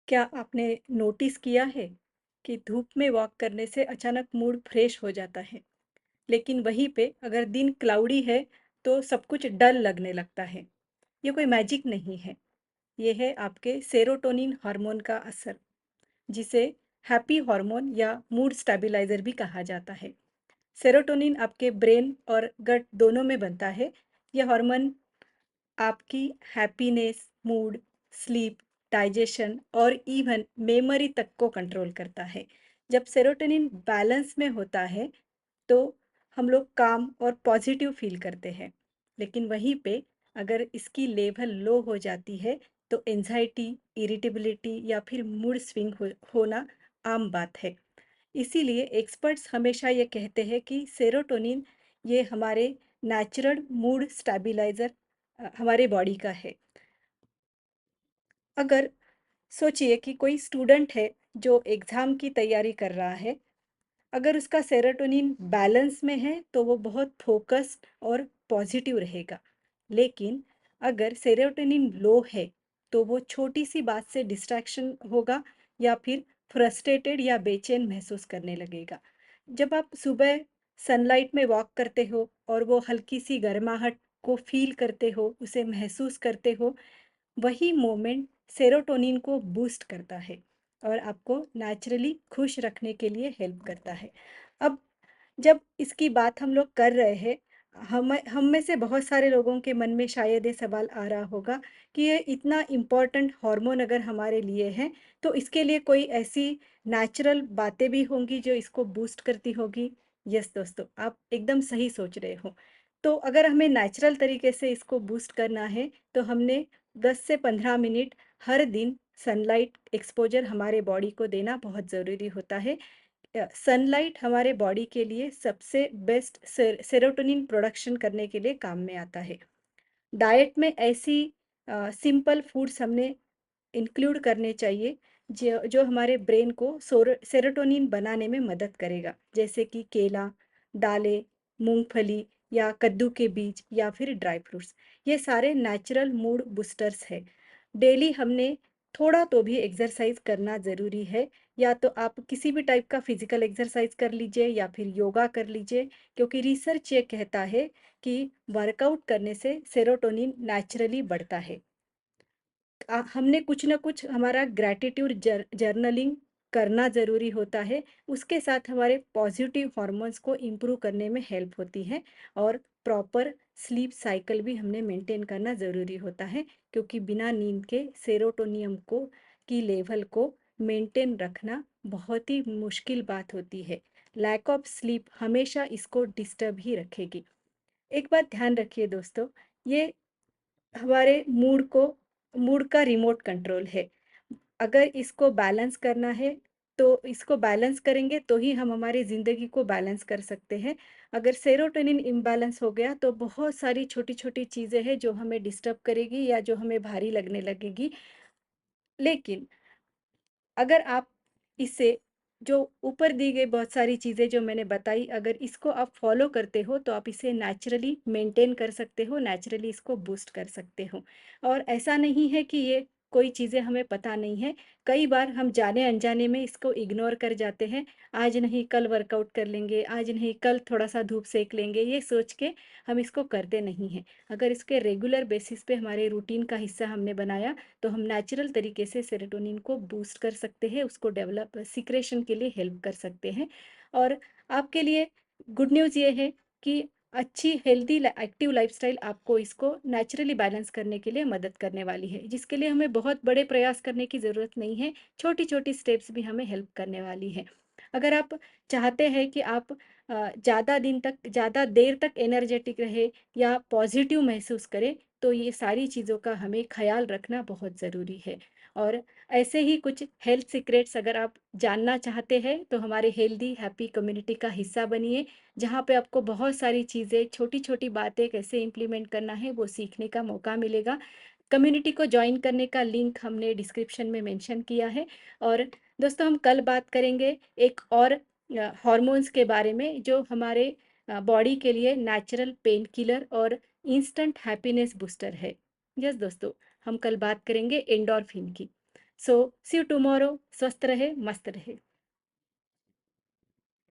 क्या आपने नोटिस किया है कि धूप में वॉक करने से अचानक मूड फ्रेश हो जाता है, लेकिन वहीं पे अगर दिन क्लाउडी है तो सब कुछ डल लगने लगता है। ये कोई मैजिक नहीं है, ये है आपके सेरोटोनिन हार्मोन का असर, जिसे हैप्पी हार्मोन या मूड स्टेबलाइजर भी कहा जाता है। सेरोटोनिन आपके ब्रेन और गट दोनों में बनता है। यह हार्मोन आपकी हैप्पीनेस, मूड, स्लीप, डाइजेशन और इवन मेमोरी तक को कंट्रोल करता है। जब सेरोटोनिन बैलेंस में होता है, तो हम लोग काम और पॉजिटिव फील करते हैं। लेकिन वहीं पे अगर इसकी लेवल लो हो जाती है, तो एंजाइटी, इरिटेबिलिटी या फिर मूड स्विंग होना आम बात है। इसीलिए एक्सपर्ट्स हमेशा ये कहते हैं कि सेरोटोनिन ये हमारे नेचुरल मूड स्टेबलाइजर हमारे बॉडी का है। अगर सोचिए कि कोई स्टूडेंट है जो एग्ज़ाम की तैयारी कर रहा है, अगर उसका सेरोटोनिन बैलेंस में है तो वो बहुत फोकस्ड और पॉजिटिव रहेगा। लेकिन अगर सेरोटोनिन लो है, तो वो छोटी सी बात से डिस्ट्रैक्शन होगा या फिर फ्रस्ट्रेटेड या बेचैन महसूस करने लगेगा। जब आप सुबह सनलाइट में वॉक करते हो और वो हल्की सी गर्माहट को फील करते हो, उसे महसूस करते हो, वही मोमेंट सेरोटोनिन को बूस्ट करता है और आपको नेचुरली खुश रखने के लिए हेल्प करता है। अब जब इसकी बात हम लोग कर रहे हैं, हम में से बहुत सारे लोगों के मन में शायद ये सवाल आ रहा होगा कि ये इतना इम्पोर्टेंट हार्मोन अगर हमारे लिए है, तो इसके लिए कोई ऐसी नेचुरल बातें भी होंगी जो इसको बूस्ट करती होगी। यस दोस्तों, आप एकदम सही सोच रहे हो। तो अगर हमें नेचुरल तरीके से इसको बूस्ट करना है, तो हमने 10 से 15 मिनट हर दिन सनलाइट एक्सपोजर हमारे बॉडी को देना बहुत ज़रूरी होता है। सनलाइट हमारे बॉडी के लिए सबसे बेस्ट सेरोटोनिन प्रोडक्शन करने के लिए काम में आता है। डाइट में ऐसी सिंपल फूड्स हमने इंक्लूड करने चाहिए जो जो हमारे ब्रेन को सेरोटोनिन बनाने में मदद करेगा, जैसे कि केला, दालें, मूंगफली या कद्दू के बीज या फिर ड्राई फ्रूट्स। ये सारे नेचुरल मूड बूस्टर्स है। डेली हमने थोड़ा तो भी एक्सरसाइज करना ज़रूरी है। या तो आप किसी भी टाइप का फिजिकल एक्सरसाइज कर लीजिए या फिर योगा कर लीजिए, क्योंकि रिसर्च ये कहता है कि वर्कआउट करने से सेरोटोनिन नेचुरली बढ़ता है। हमने कुछ ना कुछ हमारा ग्रैटिट्यूड जर्नलिंग करना ज़रूरी होता है। उसके साथ हमारे पॉजिटिव हॉर्मोन्स को इम्प्रूव करने में हेल्प होती है और प्रॉपर स्लीप साइकिल भी हमने मेंटेन करना ज़रूरी होता है, क्योंकि बिना नींद के सेरोटोनियम को की लेवल को मेंटेन रखना बहुत ही मुश्किल बात होती है। लैक ऑफ स्लीप हमेशा इसको डिस्टर्ब ही रखेगी। एक बात ध्यान रखिए दोस्तों, ये हमारे मूड का रिमोट कंट्रोल है। अगर इसको बैलेंस करना है, तो इसको बैलेंस करेंगे तो ही हम हमारी ज़िंदगी को बैलेंस कर सकते हैं। अगर सेरोटोनिन इम्बैलेंस हो गया, तो बहुत सारी छोटी-छोटी चीज़ें हैं जो हमें डिस्टर्ब करेगी या जो हमें भारी लगने लगेगी। लेकिन अगर आप इसे जो ऊपर दी गई बहुत सारी चीज़ें जो मैंने बताई, अगर इसको आप फॉलो करते हो तो आप इसे नेचुरली मेंटेन कर सकते हो, नेचुरली इसको बूस्ट कर सकते हो। और ऐसा नहीं है कि ये कोई चीज़ें हमें पता नहीं है। कई बार हम जाने-अनजाने में इसको इग्नोर कर जाते हैं। आज नहीं कल वर्कआउट कर लेंगे, आज नहीं कल थोड़ा-सा धूप सेक लेंगे, ये सोच के हम इसको करते नहीं हैं। अगर इसके रेगुलर बेसिस पे हमारे रूटीन का हिस्सा हमने बनाया, तो हम नेचुरल तरीके से सेरोटोनिन को बूस्ट कर सकते हैं, उसको डेवलप सिक्रेशन के लिए हेल्प कर सकते हैं। और आपके लिए गुड न्यूज़ ये है कि अच्छी हेल्दी एक्टिव लाइफस्टाइल आपको इसको नेचुरली बैलेंस करने के लिए मदद करने वाली है, जिसके लिए हमें बहुत बड़े प्रयास करने की ज़रूरत नहीं है। छोटी-छोटी स्टेप्स भी हमें हेल्प करने वाली है। अगर आप चाहते हैं कि आप ज़्यादा दिन तक, ज़्यादा देर तक एनर्जेटिक रहे या पॉजिटिव महसूस करें, तो ये सारी चीज़ों का हमें ख़्याल रखना बहुत ज़रूरी है। और ऐसे ही कुछ हेल्थ सीक्रेट्स अगर आप जानना चाहते हैं, तो हमारे हेल्दी हैप्पी कम्युनिटी का हिस्सा बनिए, जहाँ पे आपको बहुत सारी चीज़ें, छोटी-छोटी बातें कैसे इम्प्लीमेंट करना है, वो सीखने का मौका मिलेगा। कम्युनिटी को जॉइन करने का लिंक हमने डिस्क्रिप्शन में मेंशन किया है। और दोस्तों, हम कल बात करेंगे एक और हॉर्मोन्स के बारे में जो हमारे बॉडी के लिए नेचुरल पेन किलर और इंस्टेंट हैप्पीनेस बूस्टर है। यस दोस्तों, हम कल बात करेंगे एंडोर्फिन की। सो सी यू टुमारो। स्वस्थ रहे, मस्त रहे।